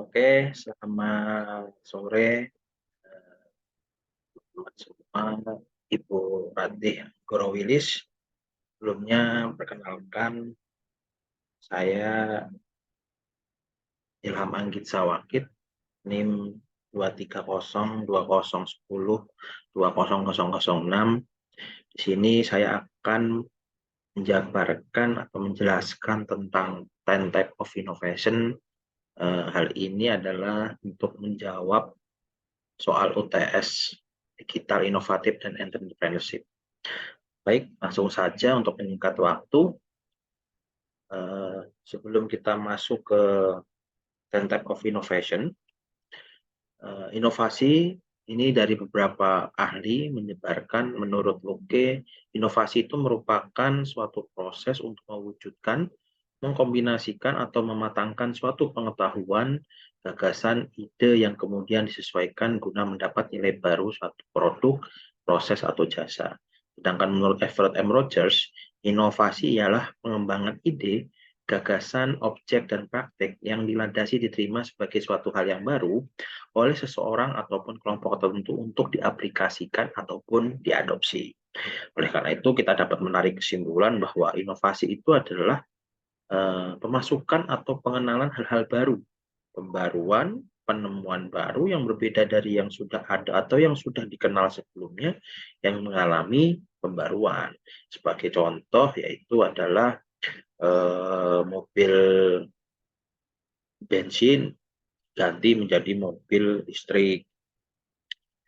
Oke, selamat sore teman-teman semua. Ibu Ratih Gorowilis. Sebelumnya perkenalkan, saya Ilham Anggit Sawakit, NIM 2302010200006. Di sini saya akan menjabarkan atau menjelaskan tentang 10 type of innovation. Hal ini adalah untuk menjawab soal UTS digital inovatif dan entrepreneurship. Baik, langsung saja untuk menyingkat waktu. Sebelum kita masuk ke 10 type of innovation, inovasi ini dari beberapa ahli menyebarkan menurut Luke, inovasi itu merupakan suatu proses untuk mewujudkan, mengkombinasikan atau mematangkan suatu pengetahuan, gagasan, ide yang kemudian disesuaikan guna mendapat nilai baru suatu produk, proses, atau jasa. Sedangkan menurut Everett M. Rogers, inovasi ialah pengembangan ide, gagasan, objek, dan praktek yang dilandasi diterima sebagai suatu hal yang baru oleh seseorang ataupun kelompok tertentu untuk diaplikasikan ataupun diadopsi. Oleh karena itu, kita dapat menarik kesimpulan bahwa inovasi itu adalah pemasukan atau pengenalan hal-hal baru, pembaruan, penemuan baru yang berbeda dari yang sudah ada atau yang sudah dikenal sebelumnya yang mengalami pembaruan. Sebagai contoh yaitu adalah mobil bensin ganti menjadi mobil listrik,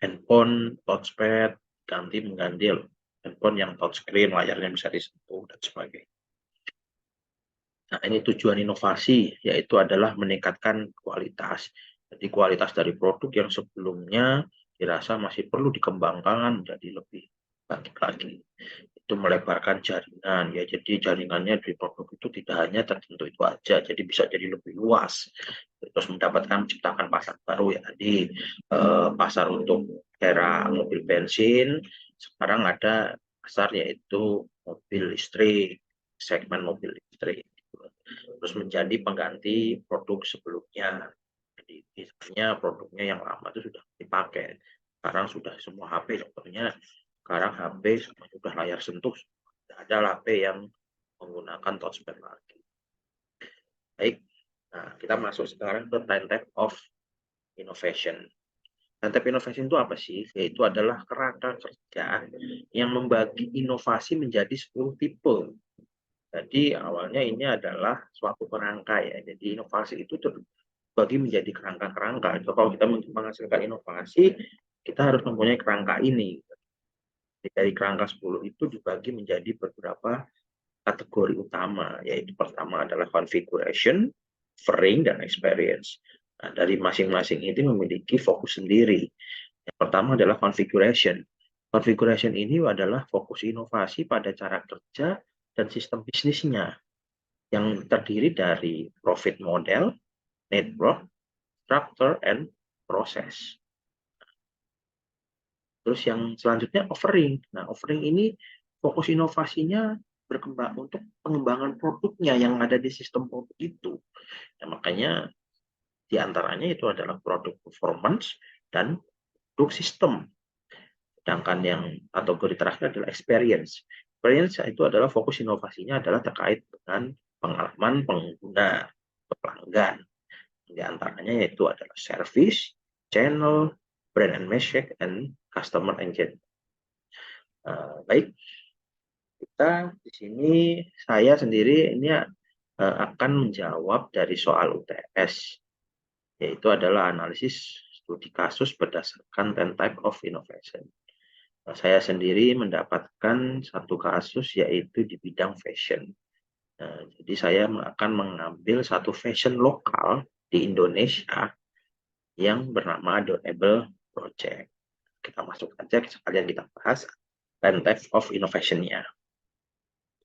handphone touchpad ganti mengganti handphone yang touchscreen, layarnya bisa disentuh dan sebagainya. Nah, ini tujuan inovasi, yaitu adalah meningkatkan kualitas. Jadi kualitas dari produk yang sebelumnya dirasa masih perlu dikembangkan menjadi lebih baik lagi. Itu melebarkan jaringan, ya. Jadi jaringannya di produk itu tidak hanya tertentu itu aja, jadi bisa jadi lebih luas. Terus mendapatkan menciptakan pasar baru, ya. Di pasar untuk era mobil bensin, sekarang ada pasar yaitu mobil listrik, segmen mobil listrik. Terus menjadi pengganti produk sebelumnya. Jadi misalnya produknya yang lama itu sudah dipakai, sekarang sudah semua HP contohnya, sekarang HP sudah layar sentuh, tidak ada HP yang menggunakan touchpad lagi. Baik, nah kita masuk sekarang ke 10 type of innovation. 10 type innovation itu apa sih? Yaitu adalah kerangka kerja yang membagi inovasi menjadi 10 tipe. Jadi awalnya ini adalah suatu kerangka, ya. Jadi inovasi itu terbagi menjadi kerangka-kerangka. Kalau kita menghasilkan inovasi, kita harus mempunyai kerangka ini. Jadi dari kerangka 10 itu dibagi menjadi beberapa kategori utama, yaitu pertama adalah configuration, offering, dan experience. Nah, dari masing-masing ini memiliki fokus sendiri. Yang pertama adalah configuration. Configuration ini adalah fokus inovasi pada cara kerja dan sistem bisnisnya, yang terdiri dari profit model, network, structure, and process. Terus yang selanjutnya offering. Nah, offering ini fokus inovasinya berkembang untuk pengembangan produknya yang ada di sistem produk itu. Nah, makanya diantaranya itu adalah produk performance dan produk sistem. Sedangkan yang kategori terakhir adalah experience. Experience itu adalah fokus inovasinya adalah terkait dengan pengalaman pengguna, pelanggan. Di antaranya yaitu adalah service, channel, brand and message, and customer engagement. Baik, kita di sini saya sendiri ini akan menjawab dari soal UTS, yaitu adalah analisis studi kasus berdasarkan 10 type of innovation. Saya sendiri mendapatkan satu kasus yaitu di bidang fashion. Jadi saya akan mengambil satu fashion lokal di Indonesia yang bernama Donable Project. Kita masuk aja, sekalian kita bahas 10 type of innovation-nya.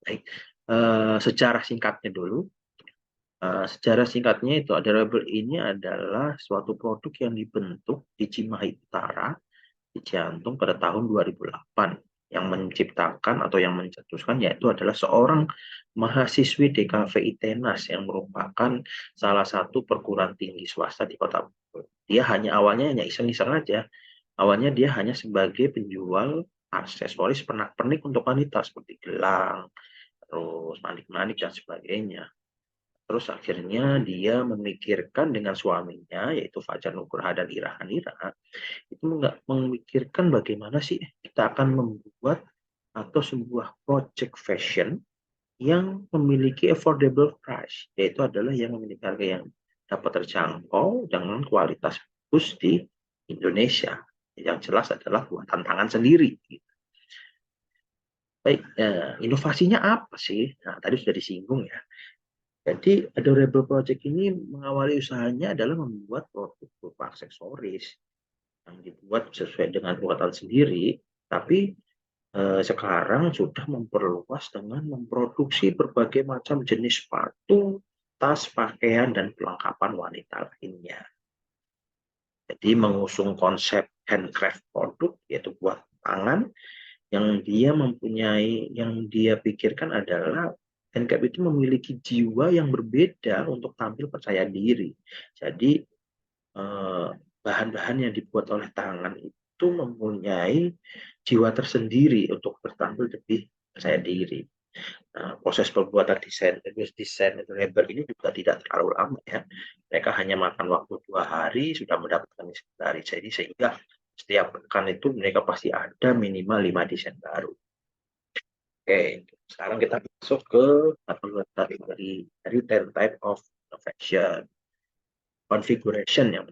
Baik, secara singkatnya dulu. Secara singkatnya itu Adorable ini adalah suatu produk yang dibentuk di Cimahi Utara, di Ciantung pada tahun 2008. yang menciptakan atau yang mencetuskan yaitu adalah seorang mahasiswi DKV ITENAS yang merupakan salah satu perguruan tinggi swasta di Kota Bogor. Dia awalnya hanya iseng-iseng aja. Awalnya dia hanya sebagai penjual aksesoris pernak-pernik untuk wanita seperti gelang, terus manik-manik dan sebagainya. Terus akhirnya dia memikirkan dengan suaminya, yaitu Fajar Nugroha dan Ira Hanira, itu memikirkan bagaimana sih kita akan membuat atau sebuah project fashion yang memiliki affordable price, yaitu adalah yang memiliki harga yang dapat terjangkau dengan kualitas bagus di Indonesia. Yang jelas adalah buatan tangan sendiri. Baik, inovasinya apa sih? Nah, tadi sudah disinggung ya. Jadi Adorable Project ini mengawali usahanya adalah membuat produk berupa aksesoris yang dibuat sesuai dengan buatan sendiri, tapi sekarang sudah memperluas dengan memproduksi berbagai macam jenis sepatu, tas, pakaian, dan perlengkapan wanita lainnya. Jadi mengusung konsep handcraft produk, yaitu buat tangan, yang dia pikirkan adalah handcraft itu memiliki jiwa yang berbeda untuk tampil percaya diri. Jadi bahan-bahan yang dibuat oleh tangan itu mempunyai jiwa tersendiri untuk bertampil lebih percaya diri. Nah, proses pembuatan desain label ini juga tidak terlalu lama ya. Mereka hanya makan waktu 2 hari sudah mendapatkan desain dari jadi sehingga setiap pekan itu mereka pasti ada minimal 5 desain baru. Oke, sekarang kita masuk ke dari 10 type of innovation configuration yang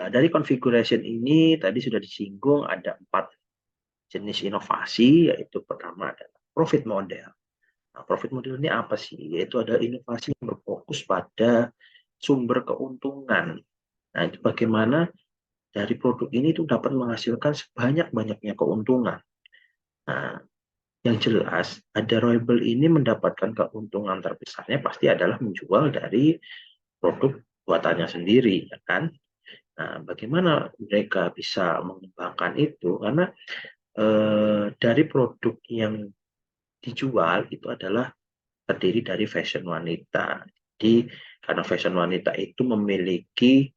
dari configuration ini tadi sudah disinggung ada 4 jenis inovasi, yaitu pertama adalah profit model. Nah, profit model ini apa sih? Yaitu ada inovasi yang berfokus pada sumber keuntungan. Nah, itu bagaimana dari produk ini itu dapat menghasilkan sebanyak-banyaknya keuntungan. Nah, yang jelas, Adorable ini mendapatkan keuntungan terbesarnya pasti adalah menjual dari produk buatannya sendiri, ya kan? Nah, bagaimana mereka bisa mengembangkan itu? Karena dari produk yang dijual itu adalah terdiri dari fashion wanita. Jadi karena fashion wanita itu memiliki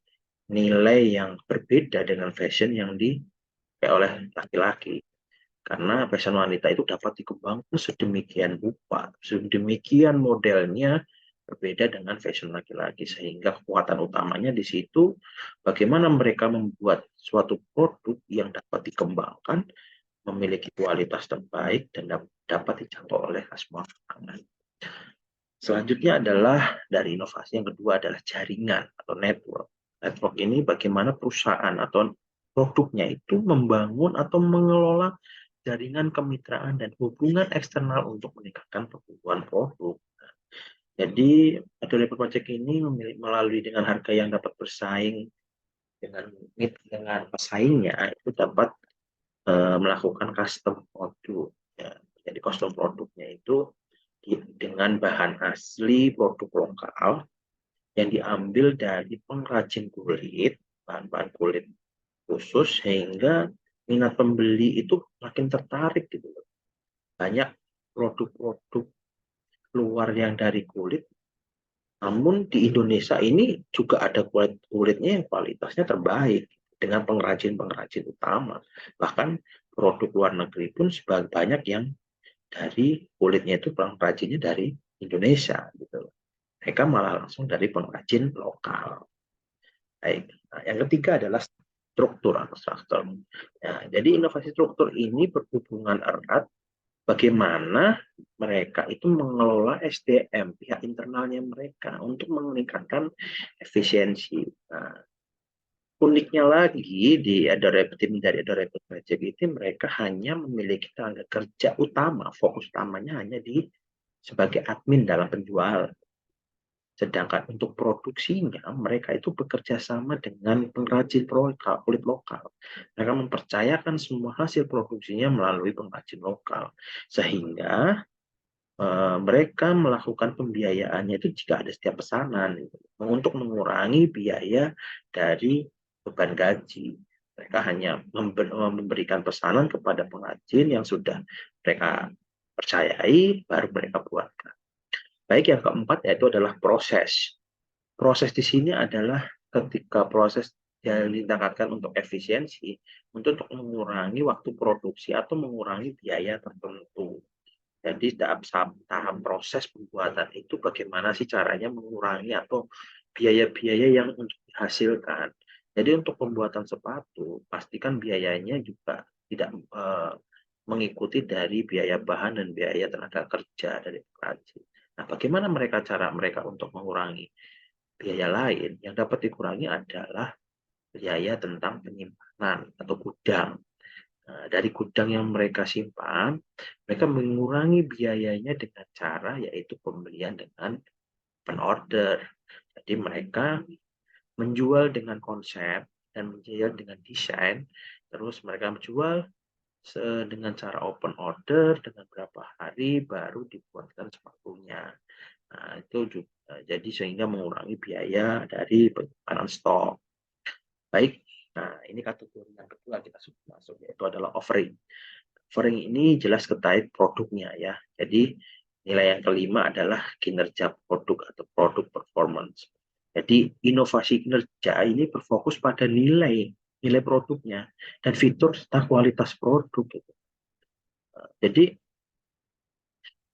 nilai yang berbeda dengan fashion yang dipakai oleh laki-laki. Karena fashion wanita itu dapat dikembangkan sedemikian rupa, sedemikian modelnya berbeda dengan fashion laki-laki, sehingga kekuatan utamanya di situ bagaimana mereka membuat suatu produk yang dapat dikembangkan, memiliki kualitas terbaik dan dapat dijangkau oleh semua kalangan. Selanjutnya adalah dari inovasi yang kedua adalah jaringan atau network. Network ini bagaimana perusahaan atau produknya itu membangun atau mengelola jaringan kemitraan dan hubungan eksternal untuk meningkatkan pertumbuhan produk. Jadi, Adorable Project ini melalui dengan harga yang dapat bersaing dengan pesaingnya, itu dapat melakukan custom produk. Ya. Jadi custom produknya itu dengan bahan asli produk lokal yang diambil dari pengrajin kulit, bahan-bahan kulit khusus, sehingga minat pembeli itu makin tertarik gitu. Banyak produk-produk luar yang dari kulit, namun di Indonesia ini juga ada kulitnya yang kualitasnya terbaik dengan pengrajin-pengrajin utama. Bahkan produk luar negeri pun banyak yang dari kulitnya itu pengrajinnya dari Indonesia gitu. Mereka malah langsung dari pengrajin lokal. Baik. Nah, yang ketiga adalah struktur atau struktur. Ya, jadi inovasi struktur ini berhubungan erat bagaimana mereka itu mengelola SDM pihak internalnya mereka untuk meningkatkan efisiensi. Nah, uniknya lagi di tim dari Adorable Project itu mereka hanya memiliki tenaga kerja utama, fokus utamanya hanya sebagai admin dalam penjualan. Sedangkan untuk produksinya, mereka itu bekerja sama dengan pengrajin kulit lokal. Mereka mempercayakan semua hasil produksinya melalui pengrajin lokal. Sehingga mereka melakukan pembiayaannya itu jika ada setiap pesanan. Untuk mengurangi biaya dari beban gaji. Mereka hanya memberikan pesanan kepada pengrajin yang sudah mereka percayai, baru mereka buatkan. Baik, yang keempat yaitu adalah proses. Proses di sini adalah ketika proses yang ditingkatkan untuk efisiensi, untuk mengurangi waktu produksi atau mengurangi biaya tertentu. Jadi dalam tahap proses pembuatan itu bagaimana sih caranya mengurangi atau biaya-biaya yang untuk dihasilkan. Jadi untuk pembuatan sepatu, pastikan biayanya juga tidak mengikuti dari biaya bahan dan biaya tenaga kerja dari pengrajin. Nah, bagaimana cara mereka untuk mengurangi biaya lain? Yang dapat dikurangi adalah biaya tentang penyimpanan atau gudang. Nah, dari gudang yang mereka simpan, mereka mengurangi biayanya dengan cara yaitu pembelian dengan open order. Jadi mereka menjual dengan konsep dan menjual dengan desain, terus mereka menjual dengan cara open order dengan berapa hari baru dibuatkan sepatunya. Nah, itu juga jadi sehingga mengurangi biaya dari penyimpanan stok. Baik, nah ini kategori yang kedua kita sudah masuk yaitu adalah offering. Offering ini jelas terkait produknya ya. Jadi nilai yang kelima adalah kinerja produk atau produk performance. Jadi inovasi kinerja ini berfokus pada nilai produknya dan fitur serta kualitas produk. Gitu. Jadi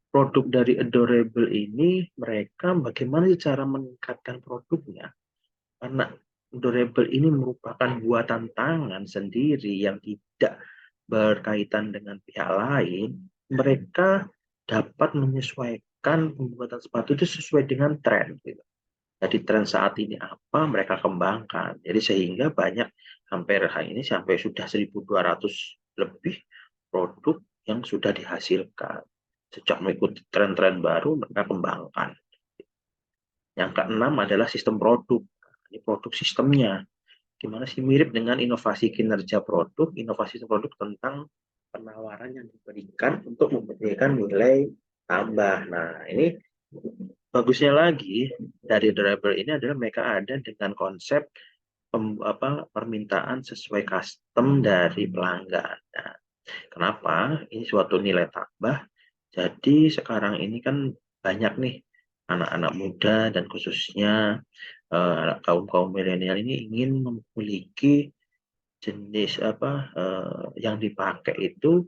produk dari Adorable ini mereka bagaimana cara meningkatkan produknya? Karena Adorable ini merupakan buatan tangan sendiri yang tidak berkaitan dengan pihak lain, mereka dapat menyesuaikan pembuatan sepatu itu sesuai dengan tren. Gitu. Jadi tren saat ini apa mereka kembangkan. Jadi sehingga banyak hampir hari ini sampai sudah 1.200 lebih produk yang sudah dihasilkan. Sejak mengikuti tren-tren baru mereka kembangkan. Yang keenam adalah sistem produk. Ini produk sistemnya. Gimana sih mirip dengan inovasi kinerja produk, inovasi produk tentang penawaran yang diberikan untuk memberikan nilai tambah. Nah, ini bagusnya lagi dari driver ini adalah mereka ada dengan konsep permintaan sesuai custom dari pelanggan. Nah, kenapa? Ini suatu nilai tambah. Jadi sekarang ini kan banyak nih anak-anak muda dan khususnya kaum milenial ini ingin memiliki jenis yang dipakai itu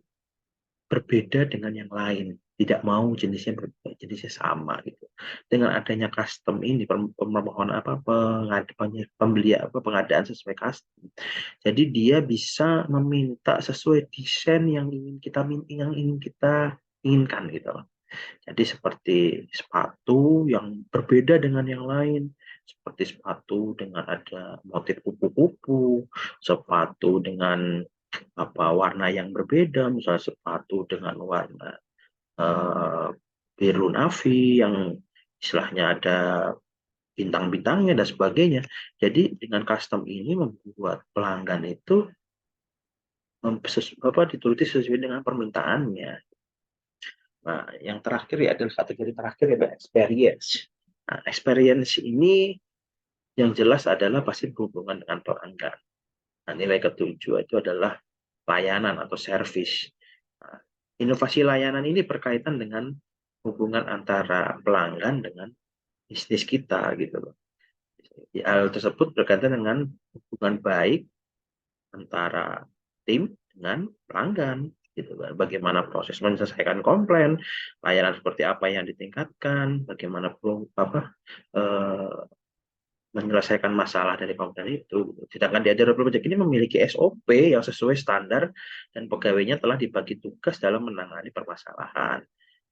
berbeda dengan yang lain, tidak mau jenisnya sama gitu. Dengan adanya custom ini pemohon pengadaan sesuai custom. Jadi dia bisa meminta sesuai desain yang ingin kita inginkan gitu. Jadi seperti sepatu yang berbeda dengan yang lain, seperti sepatu dengan ada motif kupu-kupu, sepatu dengan warna yang berbeda, misalnya sepatu dengan warna biru navy yang istilahnya ada bintang-bintangnya dan sebagainya. Jadi dengan custom ini membuat pelanggan itu dituruti sesuai dengan permintaannya. Nah, yang terakhir ya adalah kategori terakhir ya experience. Nah, experience ini yang jelas adalah pasti berhubungan dengan pelanggan. Nah, nilai ketujuh itu adalah layanan atau service. Nah, inovasi layanan ini berkaitan dengan hubungan antara pelanggan dengan bisnis kita gitu loh. Hal tersebut berkaitan dengan hubungan baik antara tim dengan pelanggan gitu kan. Bagaimana proses menyelesaikan komplain, layanan seperti apa yang ditingkatkan, bagaimana menyelesaikan masalah dari komplain itu. Sedangkan di Agile Project ini memiliki SOP yang sesuai standar dan pegawainya telah dibagi tugas dalam menangani permasalahan.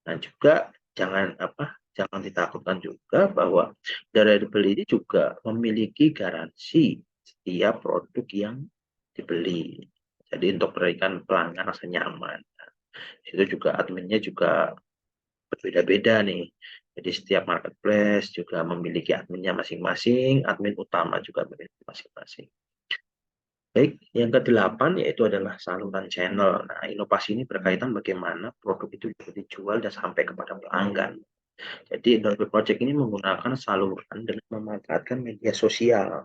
Dan juga jangan ditakutkan juga bahwa Adile ini juga memiliki garansi setiap produk yang dibeli. Jadi untuk memberikan pelanggan rasa nyaman. Itu juga adminnya juga berbeda-beda nih. Jadi setiap marketplace juga memiliki adminnya masing-masing, admin utama juga memiliki masing-masing. Baik, yang kedelapan yaitu adalah saluran channel. Nah, inovasi ini berkaitan bagaimana produk itu dijual dan sampai kepada pelanggan. Jadi, Endorphin Project ini menggunakan saluran dengan memanfaatkan media sosial,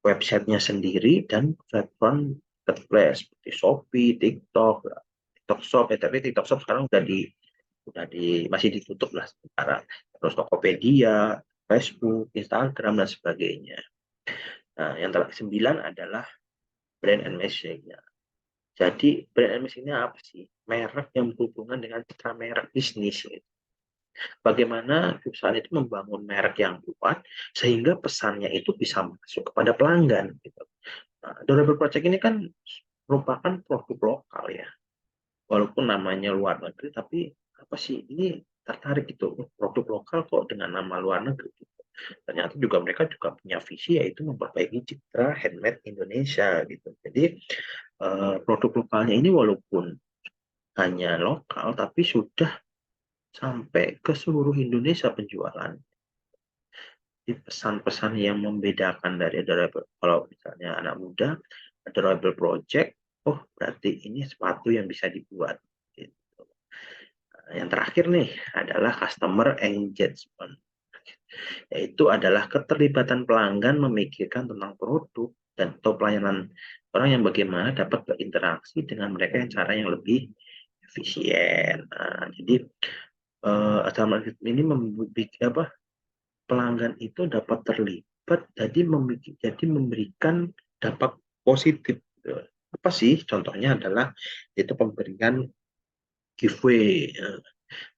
websitenya sendiri, dan platform marketplace seperti Shopee, TikTok, TikTok Shop, tapi TikTok Shop sekarang masih ditutup lah sementara. Terus Tokopedia, Facebook, Instagram dan sebagainya. Nah, yang terakhir 9 adalah brand and messaging. Jadi brand and messaging apa sih? Merek yang berhubungan dengan citra merek bisnis. Bagaimana perusahaan itu membangun merek yang kuat sehingga pesannya itu bisa masuk kepada pelanggan. Gitu. Nah, Durable Project ini kan merupakan produk lokal ya. Walaupun namanya luar negeri, tapi apa sih ini tertarik gitu produk lokal kok dengan nama luar negeri. Gitu. Ternyata juga mereka juga punya visi yaitu memperbaiki citra handmade Indonesia gitu. Jadi produk lokalnya ini walaupun hanya lokal tapi sudah sampai ke seluruh Indonesia penjualan. Di pesan-pesan yang membedakan dari adorable, kalau misalnya anak muda, adorable project, oh berarti ini sepatu yang bisa dibuat. Gitu. Nah, yang terakhir nih adalah customer engagement, yaitu adalah keterlibatan pelanggan memikirkan tentang produk dan atau pelayanan orang yang bagaimana dapat berinteraksi dengan mereka yang cara yang lebih efisien. Nah, jadi ini membuat pelanggan itu dapat terlibat, jadi memberikan dampak positif. Apa sih? Contohnya adalah itu pemberian giveaway,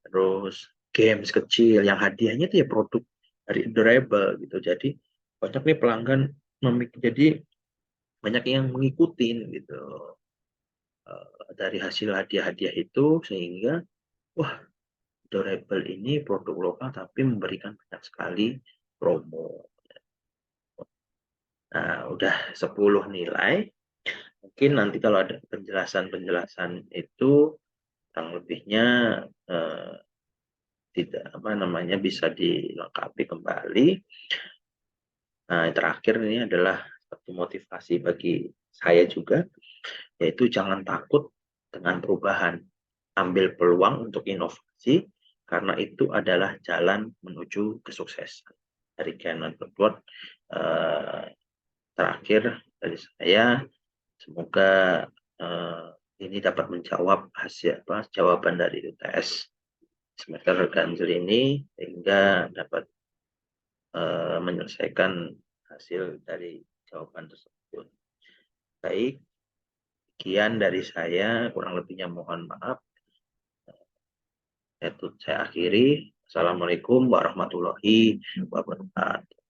terus games kecil yang hadiahnya itu ya produk dari Durable gitu. Jadi banyak nih pelanggan jadi banyak yang mengikuti gitu dari hasil hadiah-hadiah itu sehingga wah Durable ini produk lokal tapi memberikan banyak sekali promo. Nah, udah 10 nilai. Mungkin nanti kalau ada penjelasan-penjelasan itu yang lebihnya eh, tidak apa namanya bisa dilengkapi kembali. Nah, yang terakhir ini adalah satu motivasi bagi saya juga, yaitu jangan takut dengan perubahan. Ambil peluang untuk inovasi, karena itu adalah jalan menuju kesuksesan. Dari Canon Woodward, terakhir dari saya, semoga ini dapat menjawab jawaban dari UTS semester ganjil ini sehingga dapat menyelesaikan hasil dari jawaban tersebut. Baik, sekian dari saya, kurang lebihnya mohon maaf. Saya akhiri. Assalamualaikum warahmatullahi wabarakatuh.